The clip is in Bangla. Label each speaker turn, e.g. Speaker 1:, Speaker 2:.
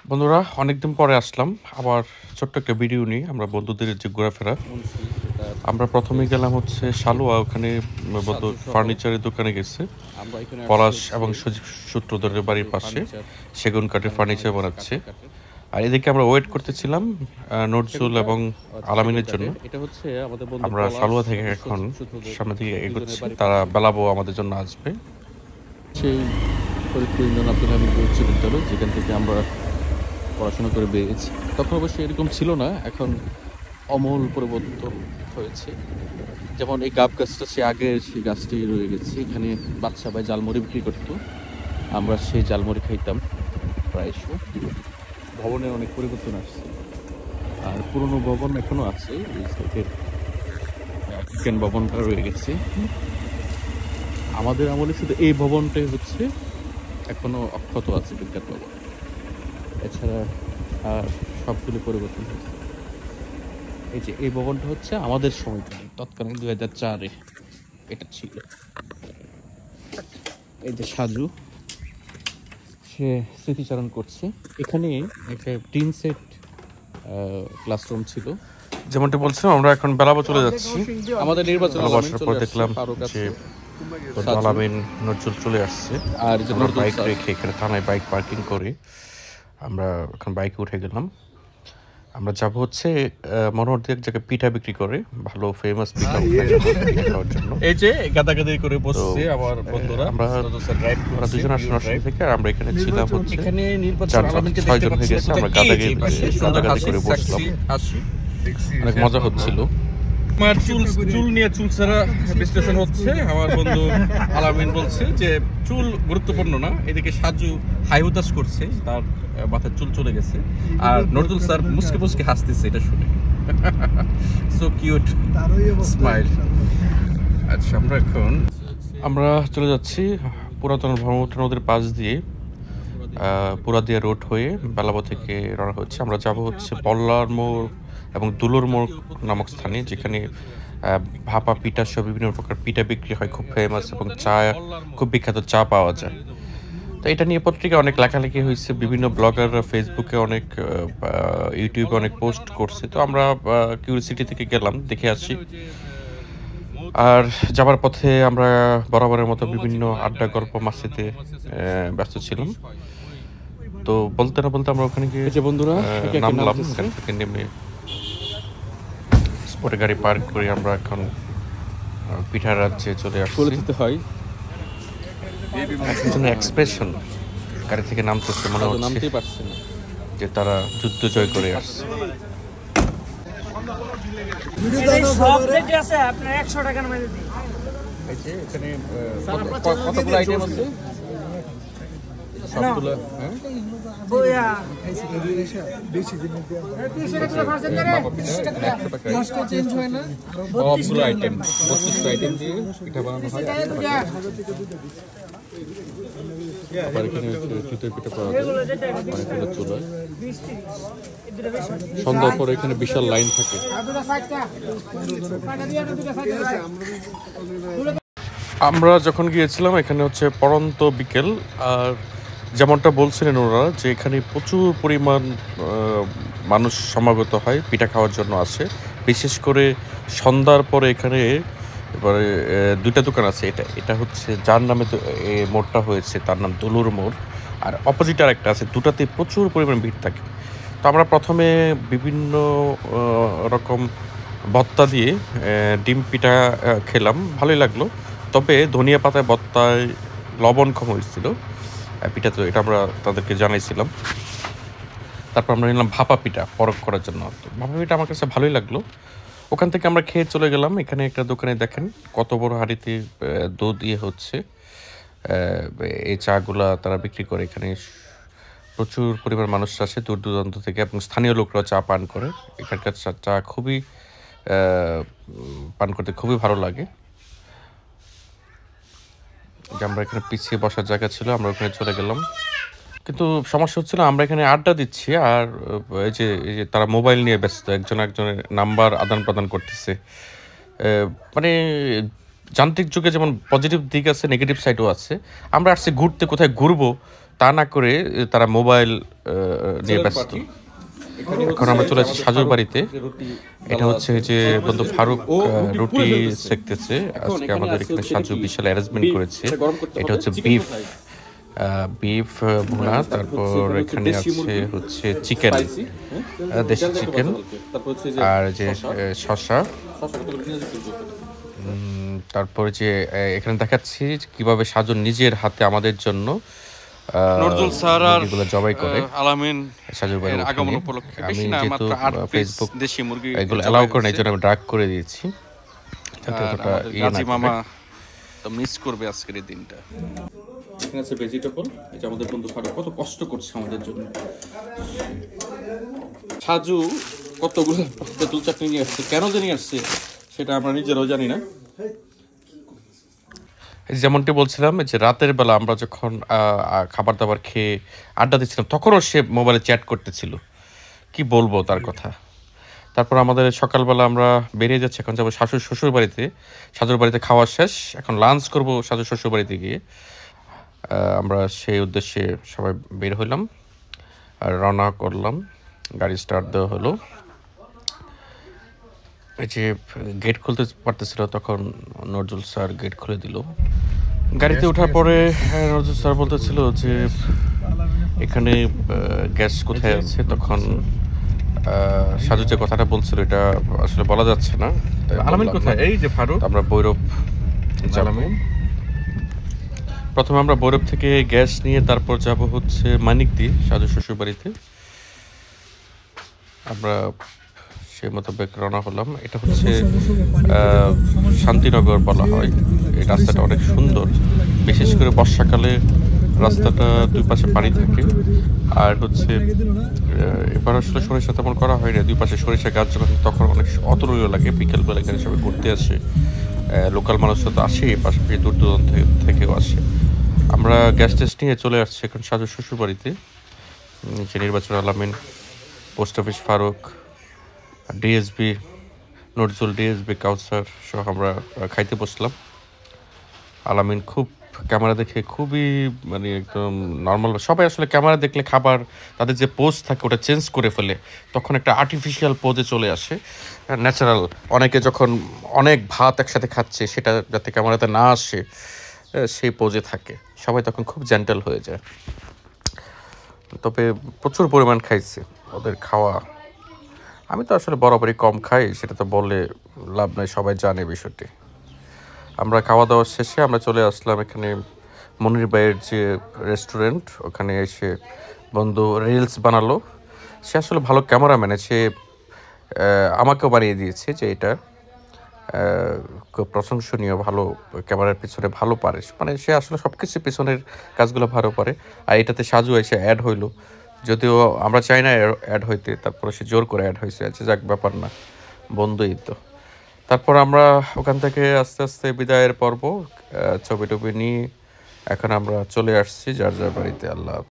Speaker 1: বন্ধুরা অনেকদিন পরে আসলাম আবার ছোট্ট একটা ভিডিও নিয়ে আমরা বন্ধুদের যে ঘোরাফেরা। আমরা প্রথমে গেলাম হচ্ছে শালুয়া, ওখানে বন্ধু ফার্নিচারের দোকানে গেছে। পলাশ এবং সজীব সূত্রধরের বাড়ির পাশে সেগুন কাঠের ফার্নিচার বানাচ্ছে। আর এদিকে আমরা ওয়েট করতেছিলাম নজরুল এবং আলামিনের জন্য। আমরা শালুয়া থেকে এখন সামনে দিকে এগোচ্ছি, তারা বেলাবো আমাদের জন্য আসবে।
Speaker 2: সেই ফরিদপুর ইউনিয়ন আব্দুল হামিদ উচ্চ বিদ্যালয়, যেখান থেকে আমরা পড়াশোনা করে বেরিয়েছি। তখন অবশ্যই এরকম ছিল না, এখন অমূল পরিবর্তন হয়েছে। যেমন এই গাব গাছটা সে আগের সেই গাছটি রয়ে গেছে। এখানে বাচ্চা ভাই জালমুড়ি বিক্রি করতো, আমরা সেই জালমুড়ি খাইতাম প্রায়শই। ভবনের অনেক পরিবর্তন আসছে, আর পুরনো ভবন এখনো আছে। এই সাইডের বিজ্ঞান ভবনটা রয়ে গেছে। আমাদের আমলে শুধু এই ভবনটাই হচ্ছে এখনো অক্ষত আছে, বিজ্ঞান ভবন। এছাড়া আর সবগুলো পরিবর্তন হয়েছে। এই যে এই ভবনটা হচ্ছে আমাদের সময়কালীন, তৎকালীন 2004-এ এটা ছিল। এই যে সাজু, সে স্মৃতিচারণ করছে। এখানে একটা টিন সেট ক্লাসরুম ছিল।
Speaker 1: যেমনটি বলছিলাম, আমরা এখন বেলাবো চলে যাচ্ছি।
Speaker 2: আমাদের নির্বাচন
Speaker 1: বসার পর দেখলাম যে আলামিন নজরুল চলে আসছে, আর বাইক রেখে এখানে থানায় বাইক পার্কিং করে আমরা এখন বাইকে উঠে গেলাম। আমরা যাবো হচ্ছে মনোহরদি এক জায়গায় পিঠা বিক্রি করে, ভালো ফেমাস পিঠা খাওয়ার জন্য।
Speaker 2: এই যে গাদাগাদি করে বসছে আমার বন্ধুরা।
Speaker 1: আমরা দুজন আসলাম থেকে, আর আমরা এখানে ছিলাম হচ্ছে 4-6 জন হয়ে গেছে। আমরা গাদাগাদি করে বসলাম, অনেক মজা হচ্ছিল।
Speaker 2: আমার চুল নিয়ে চুল ছাড়া বিশ্লেষণ হচ্ছে। আমার বন্ধু আলামিন বলছে যে চুল গুরুত্বপূর্ণ না, এদিকে সাজু হাই হুতাশ করছে, তার মাথায় চুল চলে গেছে। আর নজরুল স্যার মুসকে মুসকে হাসতেছে এটা শুনে। So cute smile. আচ্ছা,
Speaker 1: আমরা চলে যাচ্ছি পুরাতন ব্রহ্মপুত্র নদীর পাশ দিয়ে পুরাদিয়া রোড হয়ে বেলাবো থেকে রওনা হচ্ছে। আমরা যাব হচ্ছে বল্লার মোড় এবং দুলোর মোড় নামক স্থানে, যেখানে ভাপা পিঠা সহ বিভিন্ন প্রকার পিঠা বিক্রি হয়, খুব ফেমাস, এবং চা, খুব বিখ্যাত চা পাওয়া যায়। তো এটা নিয়ে পত্রিকায় অনেক লেখালেখি হয়েছে, বিভিন্ন ব্লগাররা ফেসবুকে অনেক, ইউটিউবে অনেক পোস্ট করছে। তো আমরা কিউরিসিটি থেকে গেলাম, দেখে আসি। আর যাবার পথে আমরা বরাবরের মতো বিভিন্ন আড্ডা, গল্প, মাসিতে ব্যস্ত ছিলাম। তো বলতে না বলতে আমরা ওখানে গিয়ে
Speaker 2: বন্ধুরা
Speaker 1: নামলাম। ওখান থেকে নেমে স্পটে গাড়ি পার্ক করে আমরা এখন পিঠার রাজ্যে চলে আসছি। এক্সপ্রেশন গাড়ি থেকে নামতেছে, মনে হচ্ছে যে তারা যুদ্ধ জয় করে আসছে।
Speaker 2: কতগুলো আইটেম আছে? সবগুলো সবগুলো আইটেম 32টা আইটেম দিয়ে পিঠা বানানো হয়। আবার এখানে চিতই পিঠা পাওয়া যায় অনেকগুলো চুলায়। সন্ধ্যার পরে এখানে বিশাল লাইন থাকে।
Speaker 1: আমরা যখন গিয়েছিলাম এখানে হচ্ছে পড়ন্ত বিকেল, আর যেমনটা বলছিলেন ওরা যে এখানে প্রচুর পরিমাণ মানুষ সমাগত হয়, পিঠা খাওয়ার জন্য আসে। বিশেষ করে সন্ধ্যার পরে এখানে এবারে 2টা দোকান আছে। এটা হচ্ছে যার নামে মোড়টা হয়েছে তার নাম দুলুর মোড়, আর অপোজিট আর একটা আছে। দুটাতে প্রচুর পরিমাণ ভিড় থাকে। তো আমরা প্রথমে বিভিন্ন রকম ভর্তা দিয়ে ডিম পিঠা খেলাম, ভালোই লাগলো। তবে ধনিয়া পাতায় ভর্তায় লবণ কম হয়েছিল পিঠা, তো এটা আমরা তাদেরকে জানাইছিলাম। তারপর আমরা নিলাম ভাপা পিঠা পরক করার জন্য। তো ভাপা পিঠা আমার কাছে ভালোই লাগলো। ওখান থেকে আমরা খেয়ে চলে গেলাম এখানে একটা দোকানে। দেখেন কত বড় হাঁড়িতে দুধ দিয়ে হচ্ছে এই চাগুলা তারা বিক্রি করে। এখানে প্রচুর পরিমাণ মানুষ আসে দূর দূরান্ত থেকে, এবং স্থানীয় লোকরা চা পান করে। এখানকার চা খুবই পান করতে খুবই ভালো লাগে। যে আমরা এখানে পিছিয়ে বসার জায়গা ছিল, আমরা ওখানে চলে গেলাম। কিন্তু সমস্যা হচ্ছিল, আমরা এখানে আড্ডা দিচ্ছি আর এই যে তারা মোবাইল নিয়ে ব্যস্ত, একজনের নাম্বার আদান প্রদান করতেছে। মানে যান্ত্রিক যুগে যেমন পজিটিভ দিক আছে, নেগেটিভ সাইডও আছে। আমরা আসছি ঘুরতে, কোথায় ঘুরবো তা না করে তারা মোবাইল নিয়ে ব্যস্ত। এখন আমরা চলে আসছি সাজুর বাড়িতে। এটা হচ্ছে যে বন্ধু ফারুক রুটি সেকতেছে। আজকে আমাদের এখানে সাজু বিশাল অ্যারেঞ্জমেন্ট করেছে। এটা হচ্ছে বিফ ভুনা, তারপর এখানে আছে হচ্ছে চিকেন, দেশি চিকেন, আর যে শসা। তারপর যে এখানে দেখাচ্ছি কিভাবে সাজু নিজের হাতে আমাদের জন্য
Speaker 2: নজরুল স্যার আর
Speaker 1: মুরগিগুলো জবাই করে
Speaker 2: আলামিন
Speaker 1: সাজুর বাড়ির
Speaker 2: আগমন উপলক্ষে
Speaker 1: আমি
Speaker 2: বেশি না,
Speaker 1: যেহেতু
Speaker 2: মাত্র 8 পিস
Speaker 1: ফেসবুক
Speaker 2: দেশি মুরগি
Speaker 1: এগুলো অ্যালাউ করে না, এই জন্য আমি ড্রাগ করে দিয়েছি যাতে ওটা
Speaker 2: গাজী মামা তো মিস করবে আজকের এই দিনটা। এখানে আছে ভেজিটেবল, এই যে আমাদের বন্ধু ফারুক কত কষ্ট করছে আমাদের জন্য। সাজু কতগুলো তেঁতুল চাটনি নিয়ে আসছে, কেন যে নিয়ে আসছে সেটা আমরা নিজেরাও জানি না।
Speaker 1: যেমনটি বলছিলাম যে রাতের বেলা আমরা যখন খাবার দাবার খেয়ে আড্ডা দিচ্ছিলাম তখনও সে মোবাইলে চ্যাট করতেছিল, কি বলবো তার কথা। তারপর আমাদের সকালবেলা আমরা বেরিয়ে যাচ্ছি, এখন যাবো শ্বশুর বাড়িতে। সাজুর বাড়িতে খাওয়া শেষ, এখন লাঞ্চ করব সাজুর শ্বশুর বাড়িতে গিয়ে। আমরা সেই উদ্দেশ্যে সবাই বের হইলাম আর রওনা করলাম। গাড়ি স্টার্ট দেওয়া হলো। এই যে গেট খুলতে পারতেছিল তখন নজরুল স্যার গেট খুলে দিল। গাড়িতে ওঠার পরে নজরুল স্যার বলতেছিল যে এখানে গ্যাস কোথায় আছে। তখন সাজু যে কথাটা বলছিল এটা আসলে বলা যাচ্ছে না।
Speaker 2: আলামিন কোথায়? এই যে ফারুক।
Speaker 1: আমরা ভৈরব যাব। প্রথমে আমরা ভৈরব থেকে গ্যাস নিয়ে তারপর যাব হচ্ছে মানিকদি সাজু শ্বশুর বাড়িতে। আমরা সেই মোতাবেক রওনা হলাম। এটা হচ্ছে শান্তিনগর বলা হয়। এই রাস্তাটা অনেক সুন্দর, বিশেষ করে বর্ষাকালে রাস্তাটা দুই পাশে পানি থাকে। আর হচ্ছে এবার আসলে সরিষা তেমন করা হয় না, দুই পাশে সরিষা গাছ যখন তখন অনেক অতুলনীয় লাগে। বিকেলবেলা এখানে সবাই ঘুরতে আসে, লোকাল মানুষরা তো আসে, পাশাপাশি দূর দূরান্ত থেকেও আসে। আমরা গ্যাস টেস্ট নিয়ে চলে আসছি এখন সাজু শ্বশুর বাড়িতে। নিচে নির্বাচন Alamin, post office Faruk, DSB Nazrul, DSB Kausar সহ আমরা খাইতে বসলাম। আলামিন খুব ক্যামেরা দেখে খুবই মানে একদম নর্মাল, সবাই আসলে ক্যামেরা দেখলে খাবার তাদের যে পোজ থাকে ওটা চেঞ্জ করে ফেলে, তখন একটা আর্টিফিশিয়াল পোজে চলে আসে। ন্যাচারাল অনেকে যখন অনেক ভাত একসাথে খাচ্ছে সেটা যাতে ক্যামেরাতে না আসে সেই পোজে থাকে, সবাই তখন খুব জেন্টাল হয়ে যায়। তবে প্রচুর পরিমাণ খাইছে ওদের খাওয়া। আমি তো আসলে বরাবরই কম খাই, সেটা তো বলে লাভ নাই, সবাই জানে বিষয়টি। আমরা খাওয়া দাওয়া শেষে আমরা চলে আসলাম এখানে মনির ভাইয়ের যে রেস্টুরেন্ট, ওখানে এসে বন্ধু রিলস বানালো। সে আসলে ভালো ক্যামেরাম্যান, সে আমাকেও বানিয়ে দিয়েছে যে এটা খুব প্রশংসনীয়, ভালো ক্যামেরার পিছনে ভালো পারে, মানে সে আসলে সব কিছু পিছনের কাজগুলো ভালো পারে। আর এটাতে সাজু এসে অ্যাড হইলো, যদিও আমরা চাই না অ্যাড হইতে, তারপরে সে জোর করে অ্যাড হয়েছে। আচ্ছা যাক, ব্যাপার না, বন্ধুই তো। তারপর আমরা ওখান থেকে আস্তে আস্তে বিদায়ের পর্ব, ছবি টবি নিয়ে এখন আমরা চলে আসছি যার যার বাড়িতে। আল্লাহ।